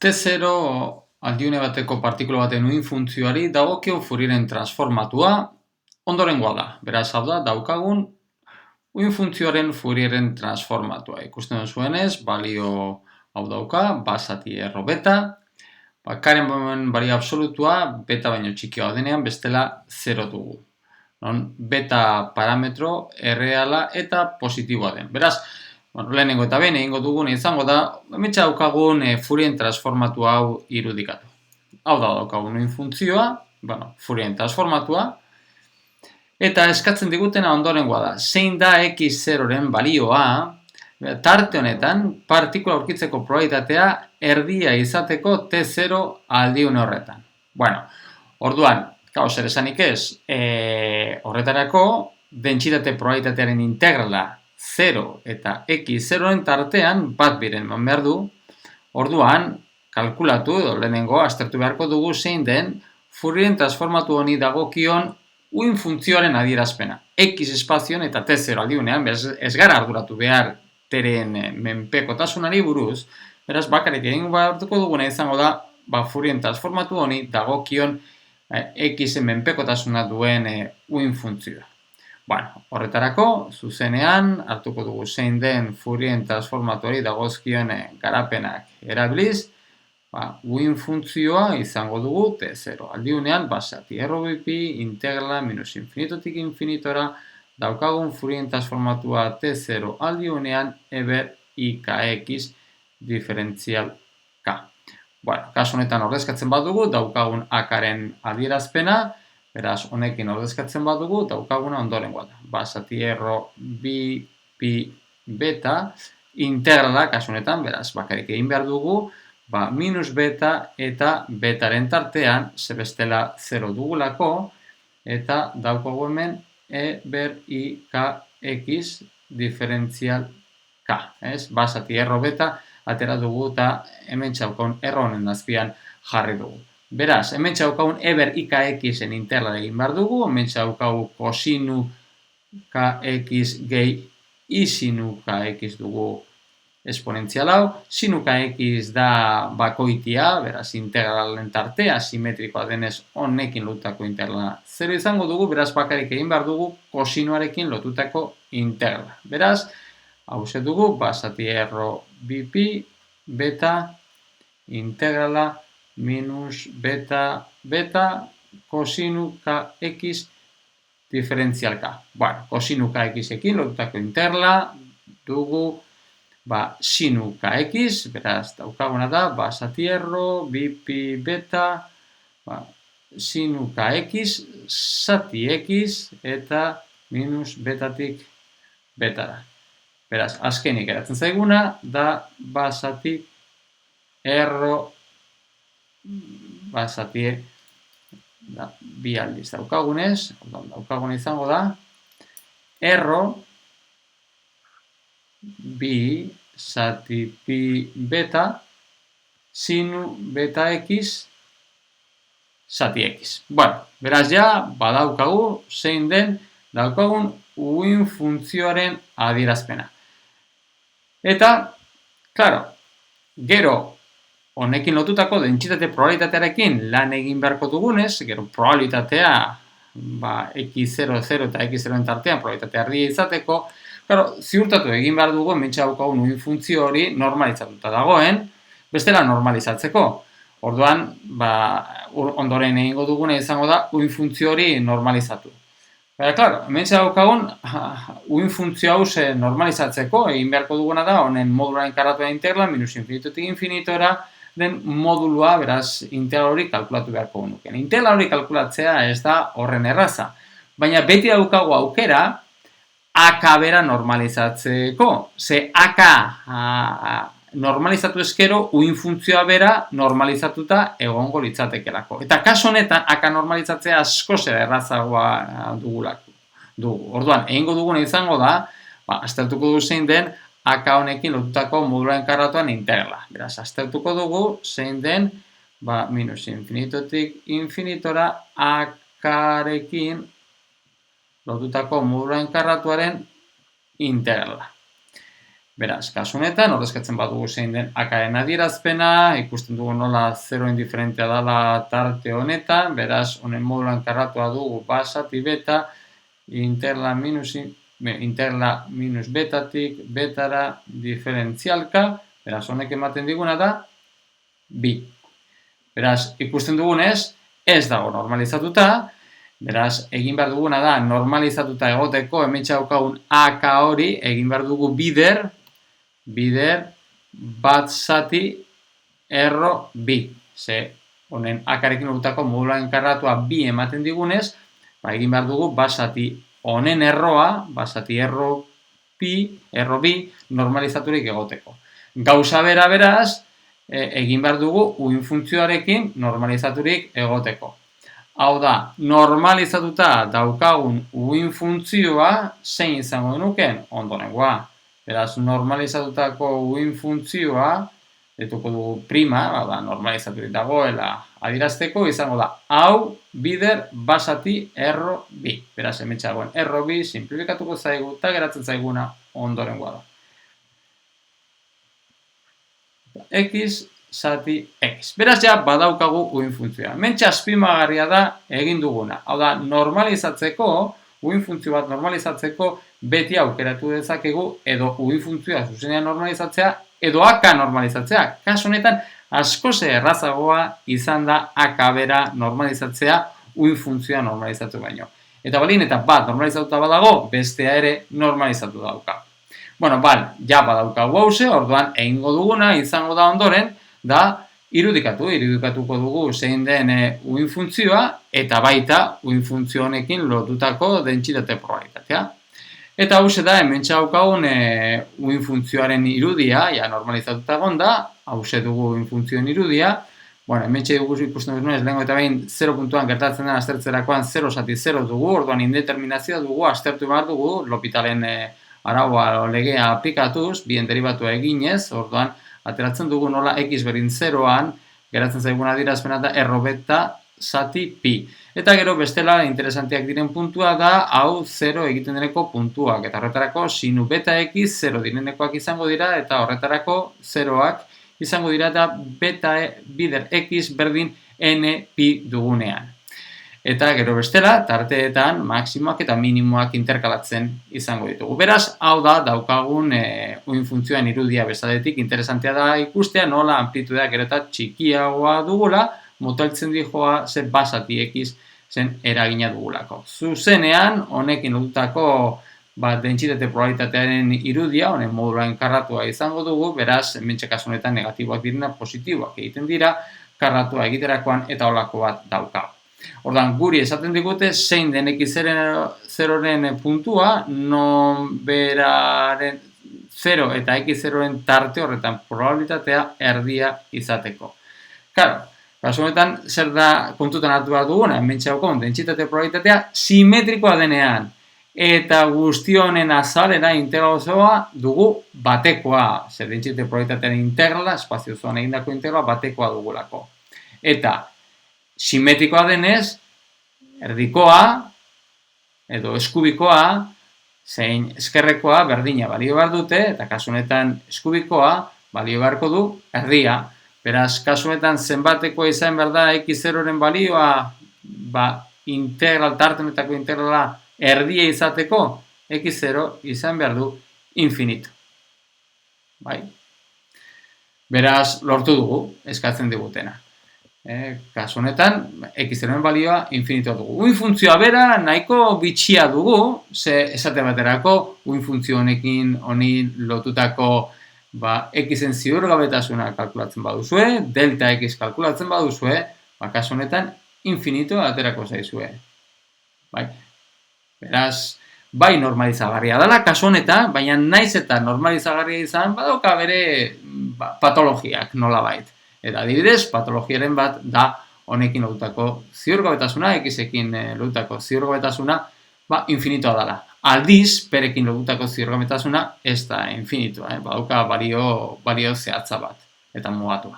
T0 aldiune bateko partikula baten uhin funtzioari dagokion Fourieren transformatua ondorengoa da. Beraz, hau da, daukagun uhin funtzioaren Fourieren transformatua. Ikusten duzuenez, balio hau dauka, basati erro beta, karen balio absolutua beta baino txikioa denean bestela 0 dugu. Non beta parametro erreala eta positiboa den. Beraz, lehenengo eta behin egingo duguna izango da, hementsa daukagun Fourieren transformatua hau irudikatu. Hau da daukagun uhin funtzioa, Fourieren transformatua, eta eskatzen digutena ondorengoa da. Zein da x0-ren balioa, tarte honetan, partikula aurkitzeko probabilitatea erdia izateko T0 aldiune horretan. Orduan, zer esanik ez, horretarako, dentsitate probabilitatearen integrala 0 eta x0-ren tartean bat biren eman behar du. Orduan, kalkulatu edo lehenengo aztertu beharko dugu zein den Fourieren transformatu honi dagokion uhin funtzioaren adierazpena. X espazioan eta T0 aldiunean, ez gara arduratu behar teren menpekotasunari buruz, beraz bakarrik egin behartuko duguna izango da Fourieren transformatu honi dagokion X-en menpekotasuna duen uhin funtzioa. Horretarako, zuzenean, hartuko dugu zein den Fourieren transformatuari dagozkion garapenak erabiliz, uhin funtzioa izango dugu T0 aldiunean, basati erro bipi, integrala, minus infinitotik infinitora, daukagun Fourieren transformatua T0 aldiunean, eber ikx diferentzial k. Kasu honetan ordezkatzen badugu, daukagun akaren adierazpena, beraz, honekin ordezkatzen badugu, daukaguna ondorengoa da. Basati erro bipi beta, integrala, kasu honetan, beraz, bakarrik egin behar dugu, minus beta eta betaren tartean, zebestela 0 dugulako, eta daukagu hemen eber ikx diferentzial k. Basati erro beta, atera dugu eta hemen txaukon erro honen azpian jarri dugu. Beraz, hemen txaukagun eber ikx-en integrala egin behar dugu, hemen txaukagu kosinu kx gehi isinu kx dugu esponentzial hau, sinu kx da bakoitia, beraz, integralen tartea, simetrikoa denez honekin lotutako integrala 0 izango dugu, beraz, bakarrik egin behar dugu kosinuarekin lotutako integrala. Beraz, hau dugu, basati erro bipi, beta, integrala, minus beta, beta, kosinu kx diferentzial k. Kosinu kx-ekin lotutako integrala dugu sinu kx, beraz, daukaguna da, basati erro, bipi, beta, sinu kx, zati x, eta minus betatik betara. Beraz, azkenik eratzen zaiguna, da basati erro, basati bi aldiz daukagunez, daukaguna izango da, erro, bi, zati pi beta, sinu beta x, zati x. Beraz ja, badaukagu, zein den, daukagun uhin funtzioaren adierazpena. Eta, klaro, gero, honekin lotutako dentsitate probabilitatearekin lan egin beharko dugunez, gero probabilitatea x0, 0 eta x0 tartean probabilitatea erdia izateko, ziurtatu egin behar dugu, hementsa daukagun uhin funtzio hori normalizatuta dagoen, bestela normalizatzeko. Orduan, ondoren egingo duguna izango da, uhin funtzio hori normalizatu. Hementsa daukagun, uhin funtzio hau normalizatzeko, egin beharko duguna da, honen modularen enkarratua integrala, minus infinitotik infinitora, den modulua, beraz, integral hori kalkulatu beharko nuken. Integral hori kalkulatzea ez da horren erraza, baina beti daukagu aukera, AK bera normalizatzeko. Ze AK normalizatu ezkero, uhin funtzioa bera normalizatuta egongo litzatekelako. Eta kasu honetan, AK normalizatzea asko zera errazagoa dugulako. Orduan, egingo duguna izango da, aztertuko du zein den, AK honekin lotutako modularen enkarratuan integrala. Beraz, aztertuko dugu zein den, minus infinitotik infinitora, AK-rekin lotutako modularen enkarratuaren integrala. Beraz, kasu honetan, ordezkatzen badugu zein den akaren adierazpena, ikusten dugu nola 0 indiferentea dela tarte honetan, beraz, honen modulan karratua dugu basati beta, interla minus betatik betara diferentzialka, beraz, honek ematen diguna da, bi. Beraz, ikusten dugunez, ez dago normalizatuta, beraz, egin behar duguna da normalizatuta egoteko, hementsa daukagun AK hori, egin behar dugu bider bat zati erro bi. Ze, honen akarekin lotutako modulan karratua bi ematen digunez, egin behar dugu basati honen erroa, basati erro bi normalizaturik egoteko. Gauza bera beraz, egin behar dugu uin funtzioarekin normalizaturik egoteko. Hau da, normalizatuta daukagun uin funtzioa zein izango genuken ondorengoa. Beraz, normalizatutako uin funtzioa, dituko dugu prima, normalizaturik dagoela adierazteko, izango da, hau bider basati erro bi. Beraz, hementsa dagoen erro bi, simplifikatuko zaigu, eta geratzen zaiguna ondorengoa da. X zati X. Beraz, ja, badaukagu uin funtzioa. Hementsa azpimagarria da egin duguna. Hau da, normalizatzeko, uin funtzio bat normalizatzeko, beti aukeratu dezakegu edo uin funtzioa zuzenean normalizatzea edo AK normalizatzea. Kasu honetan, askoz errazagoa izan da AK bera normalizatzea uin funtzioa normalizatu baino. Eta balin eta bat normalizatuta badago, bestea ere normalizatu dauka. Bueno, ja badaukagu hause, orduan egingo duguna izango da ondoren, da irudikatuko dugu zein den uin funtzioa eta baita uin funtzio honekin lotutako dentsitate probabilitatea. Eta hause da, hementsa daukagun uin funtzioaren irudia, ja normalizatuta egonda, hause dugu uin funtzioen irudia. Bueno, hementsa ikusten duzunez, lehenko eta behin 0 puntuan gertatzen den aztertzerakoan 0 zati 0 dugu, orduan indeterminazioa dugu, aztertu behar dugu, L'Hopitalaren araua legea aplikatuz, bien derivatua eginez, orduan ateratzen dugu nola x berdin 0an, geratzen zaiguna adierazpena da erro beta zati pi. Eta gero bestela interesanteak diren puntua da, hau 0 egiten deneko puntuak. Eta horretarako sinu beta x 0 direnekoak izango dira, eta horretarako 0ak izango dira eta beta bider x berdin n pi dugunean. Eta gero bestela, tarteetan maksimoak eta minimoak interkalatzen izango ditugu. Beraz, hau da daukagun uin funtzioan irudia bezaletik interesantea da ikustea, nola amplitudea gero eta txikiagoa dugula, moteltzen dijoa ze basati x zen eragina dugulako. Zuzenean, honekin lotutako dentsitate probabilitatearen irudia, honen modulan karratua izango dugu, beraz, hementxe kasu honetan negatiboak direna positiboak egiten dira, karratua egiterakoan eta holako bat daukagu. Ordan guri esaten digute zein den x0ren puntua, non beraren 0 eta x0ren tarte horretan probabilitatea erdia izateko. Claro, kasu honetan zer da kontutan hartu behar duguna, hementxe daukon dentsitate probabilitatea simetrikoa denean eta guzti honen azalera integrala dugu batekoa, zer dentsitate probabilitatearen integrala, espazio zoan egindako integrala batekoa dugulako. Eta simetrikoa denez, erdikoa edo eskubikoa, zein eskerrekoa berdina balio behar dute, eta kasu honetan eskubikoa balio beharko du erdia. Beraz, kasu honetan zenbatekoa izan behar da x0ren balioa, integral, tartenetako integrala erdia izateko, x0 izan behar du infinitu. Bai? Beraz, lortu dugu, eskatzen digutena. Kasu honetan, x0ren balioa infinitua dugu. Uin funtzioa bera nahiko bitxia dugu, ze esate baterako uin funtzio honekin honi lotutako x-en ziurgabetasuna kalkulatzen baduzue, delta x kalkulatzen baduzue, kasu honetan infinitua aterako zaizue. Beraz, bai normalizagarria dela kasu honetan, baina naiz eta normalizagarria izan badauka bere patologiak nolabait. Eta adibidez, patologiaren bat da honekin lotutako ziurgabetasuna, x-ekin lotutako ziurgabetasuna, infinitua dela. Aldiz, perekin lotutako ziurgabetasuna ez da infinitua, badauka balio zehatza bat eta mugatua.